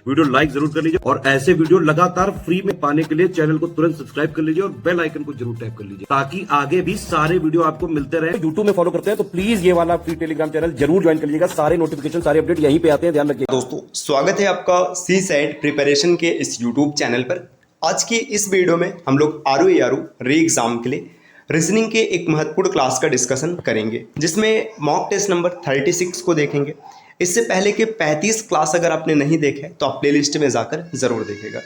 Video like जरूर कर लीजिए और ऐसे वीडियो लगातार फ्री में पाने के लिए चैनल को तुरंत सब्सक्राइब कर लीजिए और बेल आइकन को जरूर टैप कर लीजिए ताकि आगे भी सारे वीडियो आपको मिलते रहे। यूट्यूब में फॉलो करते हैं तो प्लीज ये वाला फ्री टेलीग्राम चैनल जरूर ज्वाइन कर लीजिएगा। सारे नोटिफिकेशन सारे अपडेट यहीं पे आते हैं, ध्यान रखिए। दोस्तों स्वागत है आपका सी सेट प्रिपरेशन के इस यूट्यूब चैनल पर। आज की इस वीडियो में हम लोग आरओ री एग्जाम के लिए रीजनिंग के एक महत्वपूर्ण क्लास का डिस्कशन करेंगे, जिसमें मॉक टेस्ट नंबर 36 को देखेंगे। इससे पहले के 35 क्लास अगर आपने नहीं देखे तो आप प्लेलिस्ट में जाकर जरूर देखेगा।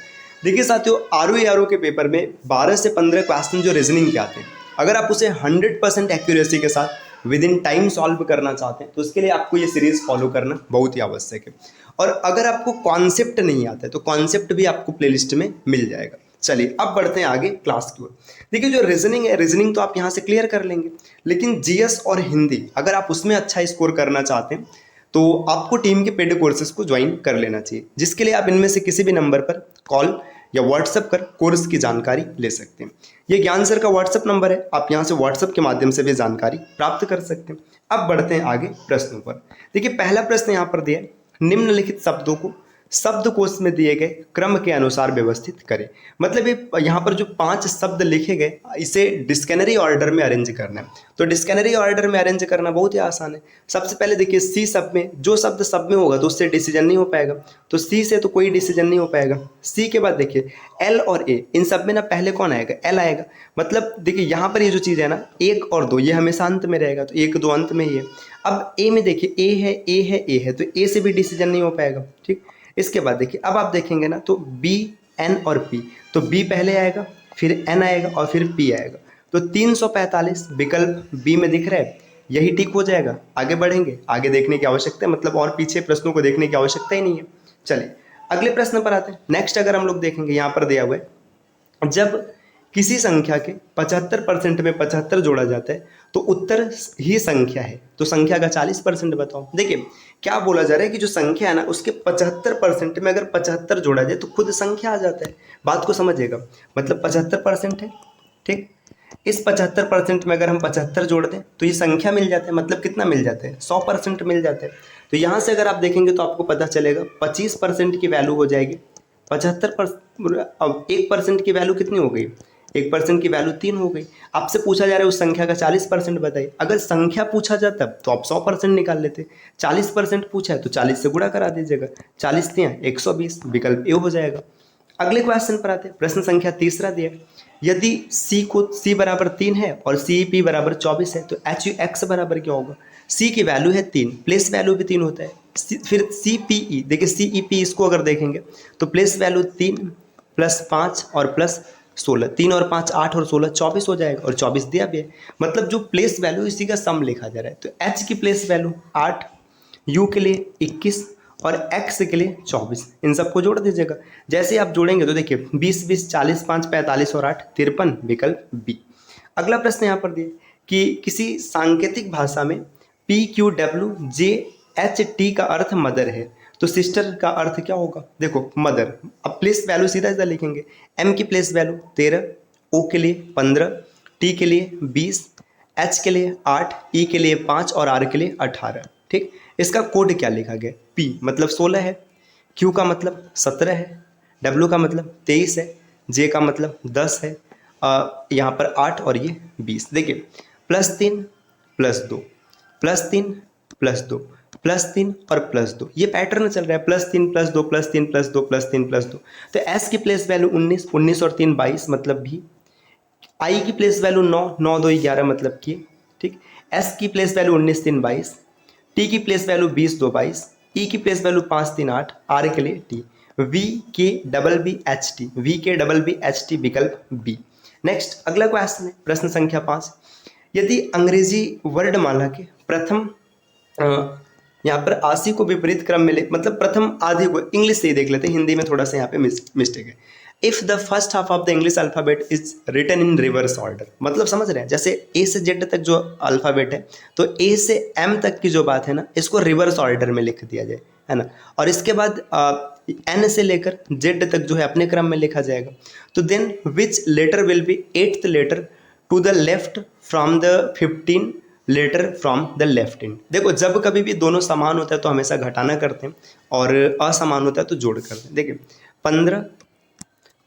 देखिए साथियों, आरओ के पेपर में 12 से 15 क्वेश्चन जो रीजनिंग के आते हैं, अगर आप उसे 100% एक्यूरेसी के साथ विद इन टाइम सॉल्व करना चाहते हैं तो उसके लिए आपको ये सीरीज फॉलो करना बहुत ही आवश्यक है। और अगर आपको कॉन्सेप्ट नहीं आता है तो कॉन्सेप्ट भी आपको प्लेलिस्ट में मिल जाएगा। चलिए अब बढ़ते हैं आगे क्लास की ओर। देखिए जो रीजनिंग है, रीजनिंग तो आप यहाँ से क्लियर कर लेंगे, लेकिन जीएस और हिंदी अगर आप उसमें अच्छा स्कोर करना चाहते हैं तो आपको टीम के पेड कोर्सेज को ज्वाइन कर लेना चाहिए, जिसके लिए आप इनमें से किसी भी नंबर पर कॉल या व्हाट्सएप कर कोर्स की जानकारी ले सकते हैं। ये ज्ञान सर का व्हाट्सएप नंबर है, आप यहाँ से व्हाट्सएप के माध्यम से भी जानकारी प्राप्त कर सकते हैं। अब बढ़ते हैं आगे प्रश्नों पर। देखिए पहला प्रश्न यहाँ पर दिया है, निम्नलिखित शब्दों को शब्दकोश में दिए गए क्रम के अनुसार व्यवस्थित करें। मतलब ये यहाँ पर जो 5 शब्द लिखे गए, इसे डिक्शनरी ऑर्डर में अरेंज करना है। तो डिक्शनरी ऑर्डर में अरेंज करना बहुत ही आसान है। सबसे पहले देखिए सी शब्द में, जो शब्द सब में होगा तो उससे डिसीजन नहीं हो पाएगा, तो सी से तो कोई डिसीजन नहीं हो पाएगा। सी के बाद देखिए एल और ए, इन सब में ना पहले कौन आएगा? एल आएगा। मतलब देखिए यहाँ पर ये जो चीज़ है ना 1 और 2 ये हमेशा अंत में रहेगा, तो 1 2 अंत में ही है। अब ए में देखिए ए है, ए है, ए है, तो ए से भी डिसीजन नहीं हो पाएगा। ठीक, इसके बाद देखिए अब आप देखेंगे ना तो बी एन और पी, तो बी पहले आएगा, फिर एन आएगा और फिर पी आएगा। तो 345 विकल्प बी में दिख रहा है, यही ठीक हो जाएगा। आगे बढ़ेंगे, आगे देखने की आवश्यकता है, मतलब और पीछे प्रश्नों को देखने की आवश्यकता ही नहीं है। चलिए अगले प्रश्न पर आते हैं। नेक्स्ट अगर हम लोग देखेंगे, यहाँ पर दिया हुआ है, जब किसी संख्या के 75% में 75 जोड़ा जाता है तो उत्तर ही संख्या है, तो संख्या का 40% बताओ। देखिए क्या बोला जा रहा है कि जो संख्या है ना उसके 75% में अगर 75 जोड़ा जाए तो खुद संख्या आ जाता है। बात को समझिएगा, मतलब 75% है, ठीक, इस 75% में अगर हम 75 जोड़ दें तो ये संख्या मिल जाता है, मतलब कितना मिल जाता है? 100% मिल जाता है। तो यहाँ से अगर आप देखेंगे तो आपको पता चलेगा 25% की वैल्यू हो जाएगी 75%। अब 1% की वैल्यू कितनी हो गई? 1% की वैल्यू 3 हो गई। आपसे पूछा जा रहा है उस संख्या का 40% बताइए। अगर संख्या पूछा जाता तो आप 100% निकाल लेते, 40% पूछा है तो 40 से गुणा करा दीजिएगा, 40 3 120, विकल्प ए हो जाएगा। अगले क्वेश्चन पर आते हैं। प्रश्न संख्या तीसरा दिया, यदि सी को सी बराबर 3 है और सी पी बराबर 24 है तो एच यू एक्स बराबर क्या होगा? सी की वैल्यू है 3, प्लेस वैल्यू भी 3 होता है। फिर सी पी ई, देखिए सी ई पी इसको अगर देखेंगे तो प्लेस वैल्यू 3 प्लस 5 और प्लस 16, 3 और 5 8 और 16 24 हो जाएगा, और 24 दिया भी है। मतलब जो प्लेस वैल्यू इसी का सम लिखा जा रहा है। तो एच की प्लेस वैल्यू 8, यू के लिए 21 और एक्स के लिए 24, इन सबको जोड़ दीजिएगा। जैसे आप जोड़ेंगे तो देखिए 20 20 40 5 45 और 8 53, विकल्प बी। अगला प्रश्न यहाँ पर दिए कि किसी सांकेतिक भाषा में P Q W J H T का अर्थ मदर है, तो सिस्टर का अर्थ क्या होगा? देखो मदर, अब प्लेस वैल्यू सीधा सीधा लिखेंगे। एम की प्लेस वैल्यू 13, ओ के लिए 15, टी के लिए 20, एच के लिए 8, ई के लिए 5 और आर के लिए 18। ठीक, इसका कोड क्या लिखा गया? पी मतलब 16 है, क्यू का मतलब 17 है, डब्ल्यू का मतलब 23 है, जे का मतलब 10 है, यहाँ पर 8 और ये 20। देखिए +3 +2 +3 +2 +3 और +2, ये पैटर्न चल रहा है, +3 +2 +3 +2 +3 +2। तो एस की प्लेस वैल्यू 19, 19 और 3 22 मतलब भी। आई की प्लेस वैल्यू 9, 9 2 11 मतलब कि, ठीक। एस की प्लेस वैल्यू 19 3 22, टी की प्लेस वैल्यू 20 2 22, ई की प्लेस वैल्यू 5 3 8, आर के लिए टी, वी के double B H T, V के डबल बी एच टी, विकल्प बी। नेक्स्ट अगला क्वेश्चन है, प्रश्न संख्या 5, यदि अंग्रेजी वर्णमाला के प्रथम यहाँ पर आशी को विपरीत क्रम में ले, मतलब प्रथम आधे को इंग्लिश से ही देख लेते हैं, हिंदी में थोड़ा सा यहाँ पे मिस्टेक है। If the first half of the English alphabet is written in reverse order, मतलब समझ रहे हैं, जैसे ए से जेड तक जो अल्फाबेट है तो ए से एम तक की जो बात है ना इसको रिवर्स ऑर्डर में लिख दिया जाए, है ना, और इसके बाद एन से लेकर जेड तक जो है अपने क्रम में लिखा जाएगा। तो then which letter will be 8th letter to the left from the 15 letter from the left hand. देखो जब कभी भी दोनों समान होता है तो हमेशा घटाना करते हैं और असमान होता है तो जोड़ करते हैं। देखिए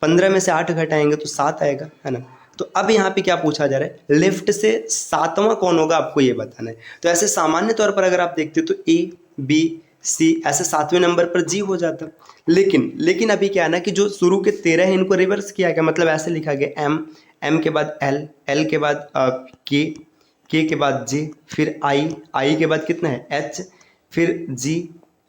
15 में से 8 घटाएंगे तो 7 आएगा, है ना। तो अब यहाँ पे क्या पूछा जा रहा है, लेफ्ट से 7वां कौन होगा आपको ये बताना है। तो ऐसे सामान्य तौर पर अगर आप देखते हो तो ए बी सी ऐसे 7वें नंबर पर जी हो जाता। लेकिन अभी क्या है ना कि जो शुरू के 13 है इनको रिवर्स किया गया, मतलब ऐसे लिखा गया एम के बाद एल के बाद के के बाद जे, फिर आई के बाद कितना है एच, फिर जी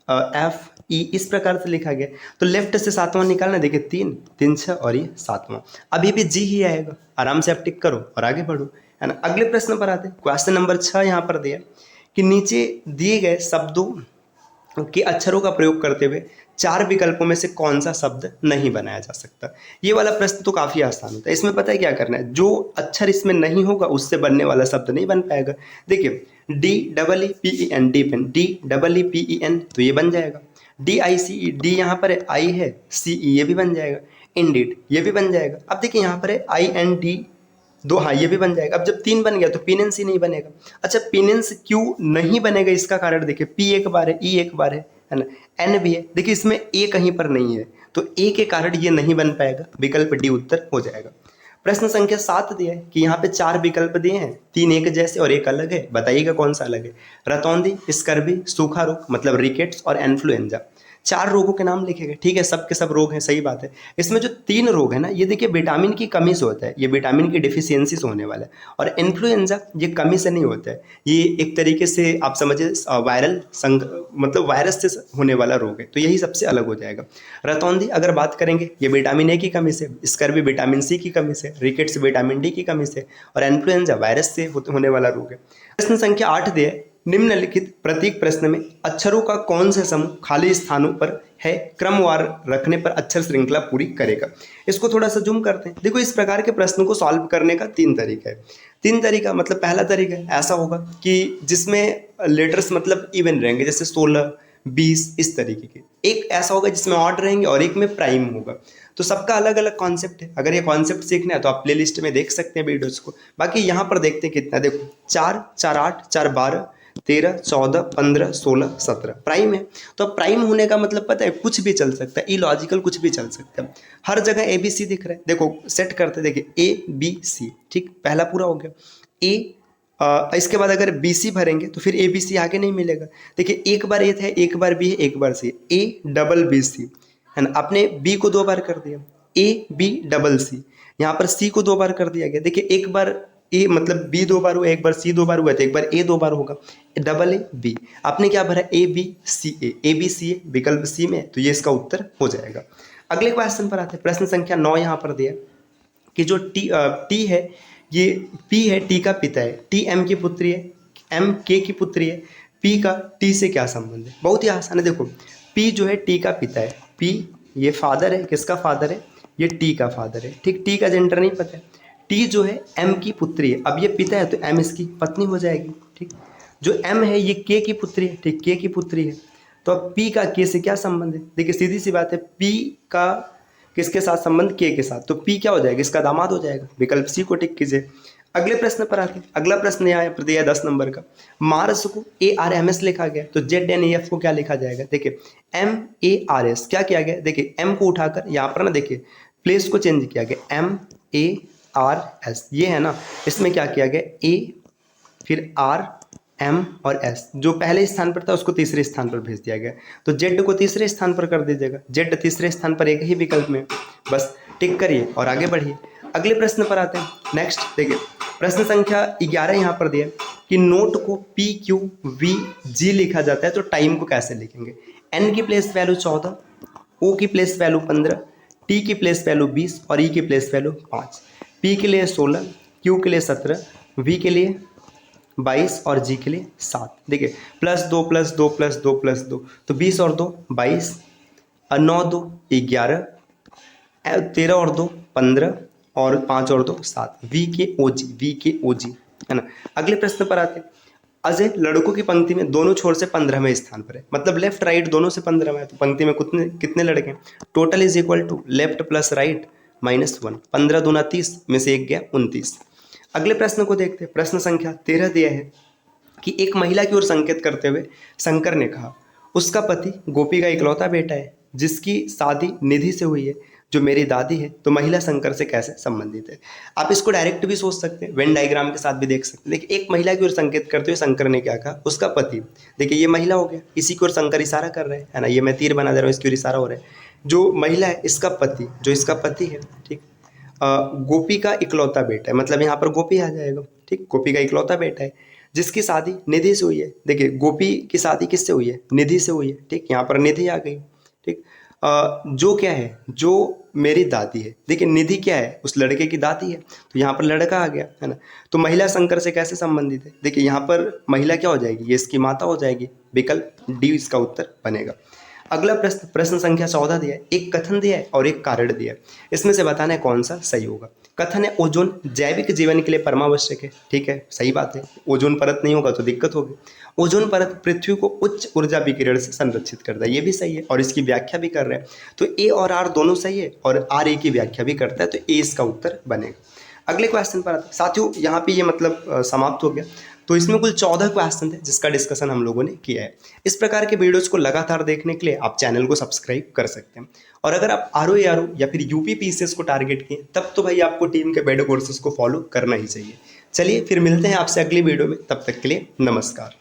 एफ ई, इस प्रकार से लिखा गया। तो लेफ्ट से 7वां निकालना, देखिए 3 6 और ये 7वां, अभी भी जी ही आएगा। आराम से आप टिक करो और आगे बढ़ो, है ना। अगले प्रश्न पर आते हैं। क्वेश्चन नंबर 6 यहाँ पर दिया कि नीचे दिए गए शब्दों के अक्षरों का प्रयोग करते हुए 4 विकल्पों में से कौन सा शब्द नहीं बनाया जा सकता। ये वाला प्रश्न तो काफी आसान होता है। इसमें पता है क्या करना है, जो अक्षर इसमें नहीं होगा उससे बनने वाला शब्द नहीं बन पाएगा। देखिए DEEPEN डीपेन, DEEPEN तो ये बन जाएगा। DICE डी यहाँ पर है, आई है, CE ये भी बन जाएगा। इंडीड ये भी बन जाएगा। अब देखिए यहाँ पर है IND 2, हाँ ये भी बन जाएगा। अब जब 3 बन गया तो पिनेंस नहीं बनेगा। अच्छा पिनेंस क्यों नहीं बनेगा, इसका कारण देखिए P एक बार है, E एक बार है ना, N भी है। देखिए इसमें A कहीं पर नहीं है तो A के कारण ये नहीं बन पाएगा, विकल्प डी उत्तर हो जाएगा। प्रश्न संख्या 7 दिया है कि यहाँ पे 4 विकल्प दिए हैं, 3 एक जैसे और एक अलग है, बताइएगा कौन सा अलग है। रतौंधी, स्कर्वी, सूखा रोग मतलब रिकेट्स और इन्फ्लुएंजा। 4 रोगों के नाम लिखे गए, ठीक है, सब के सब रोग हैं, सही बात है। इसमें जो 3 रोग है ना, ये देखिए विटामिन की कमी से होता है, ये विटामिन की डिफिशियंसी से होने वाला है। और इन्फ्लुएंजा ये कमी से नहीं होता है, ये एक तरीके से आप समझिए वायरल मतलब वायरस से होने वाला रोग है, तो यही सबसे अलग हो जाएगा। रतौंधी अगर बात करेंगे ये विटामिन ए की कमी से, स्कर्वी विटामिन सी की कमी से, रिकेट्स विटामिन डी की कमी से, और इन्फ्लुएंजा वायरस से होने वाला रोग है। प्रश्न संख्या 8 दिया है, निम्नलिखित प्रत्येक प्रश्न में अक्षरों का कौन से समूह खाली स्थानों पर है क्रमवार रखने पर अक्षर श्रृंखला पूरी करेगा। इसको थोड़ा सा जूम करते हैं। देखो इस प्रकार के प्रश्न को सॉल्व करने का 3 तरीका है। 3 तरीका मतलब पहला तरीका ऐसा होगा कि जिसमें लेटर्स मतलब इवन रहेंगे, जैसे 16 20 इस तरीके के। एक ऐसा होगा जिसमें ऑड रहेंगे और एक में प्राइम होगा। तो सबका अलग अलग कॉन्सेप्ट है। अगर ये कॉन्सेप्ट सीखना है तो आप प्लेलिस्ट में देख सकते हैं वीडियोस को। बाकी यहाँ पर देखते हैं कितना, देखो 4 4 8 4 12 13 14 15 16 17 प्राइम है। तो प्राइम होने का मतलब पता है, कुछ भी चल सकता है, इलॉजिकल कुछ भी चल सकता है। हर जगह ABC दिख रहा है। देखो सेट करते, देखिए ABC, ठीक, पहला पूरा हो गया। इसके बाद अगर BC भरेंगे तो फिर ABC आगे नहीं मिलेगा। देखिए एक बार A था, एक बार B है, एक बार C, ABBC है ना। आपने B को 2 बार कर दिया, ABCC, यहाँ पर C को 2 बार कर दिया गया। देखिए एक बार ए मतलब B 2 बार हुआ, एक बार C 2 बार हुआ, तो एक बार A 2 बार होगा, AA B। आपने क्या भरा, ABCA विकल्प C में, तो ये इसका उत्तर हो जाएगा। अगले क्वेश्चन पर आते हैं। प्रश्न संख्या 9 यहाँ पर दिया कि जो T है ये P है, T का पिता है, T M की पुत्री है, M K की पुत्री है, P का T से क्या संबंध है। बहुत ही आसान है। देखो P जो है T का पिता है, P ये फादर है, किसका फादर है, ये T का फादर है, ठीक। T का जेंडर नहीं पता है। T जो है M की पुत्री है, अब ये पिता है तो M इसकी पत्नी हो जाएगी, ठीक। जो M है ये K की पुत्री है, ठीक, K की पुत्री है। तो अब P का K से क्या संबंध है, देखिए सीधी सी बात है, P का किसके साथ संबंध, K के साथ, तो P क्या हो जाएगा, इसका दामाद हो जाएगा, विकल्प C को टिक कीजिए। अगले प्रश्न पर आते हैं। अगला प्रश्न यहाँ पर दिया 10 नंबर का, मार्स को ARMS लिखा गया, तो ZNAF को क्या लिखा जाएगा। देखिए MARS क्या किया गया, देखिए M को उठाकर यहाँ पर ना देखिए प्लेस को चेंज किया गया, MARS ये है ना, इसमें क्या किया गया, A फिर R M और S, जो पहले स्थान पर था उसको तीसरे स्थान पर भेज दिया गया। तो Z को तीसरे स्थान पर कर दीजिएगा, Z तीसरे स्थान पर एक ही विकल्प में, बस टिक करिए और आगे बढ़िए। अगले प्रश्न पर आते हैं। नेक्स्ट देखिए प्रश्न संख्या 11 यहाँ पर दिया कि नोट को PQVG लिखा जाता है तो टाइम को कैसे लिखेंगे। N की प्लेस वैल्यू 14, O की प्लेस वैल्यू 15, T की प्लेस वैल्यू 20 और E की प्लेस वैल्यू 5। P के लिए 16, Q के लिए 17, V के लिए 22 और G के लिए 7। देखिए +2 +2 +2 +2 तो 20 और 2 22, 9 2 11, 13 और 2 15 और 5 और 2 7। VKOG है ना। अगले प्रश्न पर आते हैं। अजय लड़कों की पंक्ति में दोनों छोर से 15वें स्थान पर है, मतलब लेफ्ट राइट दोनों से 15 है, तो पंक्ति में कितने लड़के हैं। Total is equal to left plus right -1, 15 दूना 30 में से 1 गया 29। अगले प्रश्न को देखते हैं। प्रश्न संख्या 13 दिया है कि एक महिला की ओर संकेत करते हुए शंकर ने कहा, उसका पति गोपी का इकलौता बेटा है जिसकी शादी निधि से हुई है जो मेरी दादी है, तो महिला शंकर से कैसे संबंधित है। आप इसको डायरेक्ट भी सोच सकते हैं, वेन डायग्राम के साथ भी देख सकते हैं। देखिए एक महिला की ओर संकेत करते हुए शंकर ने क्या कहा, उसका पति। देखिए ये महिला हो गया, इसी की ओर शंकर इशारा कर रहे हैं, है ना, ये मैं तीर बना दे रहा हूँ, इसकी ओर इशारा हो रहा है। जो महिला है इसका पति, जो इसका पति है, ठीक, गोपी का इकलौता बेटा है, मतलब यहाँ पर गोपी आ जाएगा, ठीक, गोपी का इकलौता बेटा है जिसकी शादी निधि से हुई है। देखिए गोपी की शादी किससे हुई है, निधि से हुई है, ठीक, यहाँ पर निधि आ गई, ठीक। जो क्या है, जो मेरी दादी है, देखिए निधि क्या है, उस लड़के की दादी है, तो यहाँ पर लड़का आ गया, है ना। तो महिला शंकर से कैसे संबंधित है, देखिए यहाँ पर महिला क्या हो जाएगी, ये इसकी माता हो जाएगी, विकल्प डी इसका उत्तर बनेगा। अगला प्रश्न, प्रश्न संख्या 14 दिया है, एक कथन दिया है और एक कारण दिया है, इसमें से बताना है कौन सा सही होगा। कथन है ओजोन जैविक जीवन के लिए परमावश्यक है, ठीक है, सही बात है, ओजोन परत नहीं होगा तो दिक्कत होगी। ओजोन परत पृथ्वी को उच्च ऊर्जा विकिरण से संरक्षित करता है, ये भी सही है और इसकी व्याख्या भी कर रहे हैं, तो ए और आर दोनों सही है और आर ए की व्याख्या भी करता है, तो ए इसका उत्तर बनेगा। अगले क्वेश्चन पर आते हैं साथियों, यहाँ पे ये मतलब समाप्त हो गया। तो इसमें कुल 14 क्वेश्चन थे जिसका डिस्कशन हम लोगों ने किया है। इस प्रकार के वीडियोस को लगातार देखने के लिए आप चैनल को सब्सक्राइब कर सकते हैं। और अगर आप आर या फिर यूपी पीसीएस को टारगेट किए तब तो भाई आपको टीम के पेड कोर्सेज को फॉलो करना ही चाहिए। चलिए फिर मिलते हैं आपसे अगली वीडियो में, तब तक के लिए नमस्कार।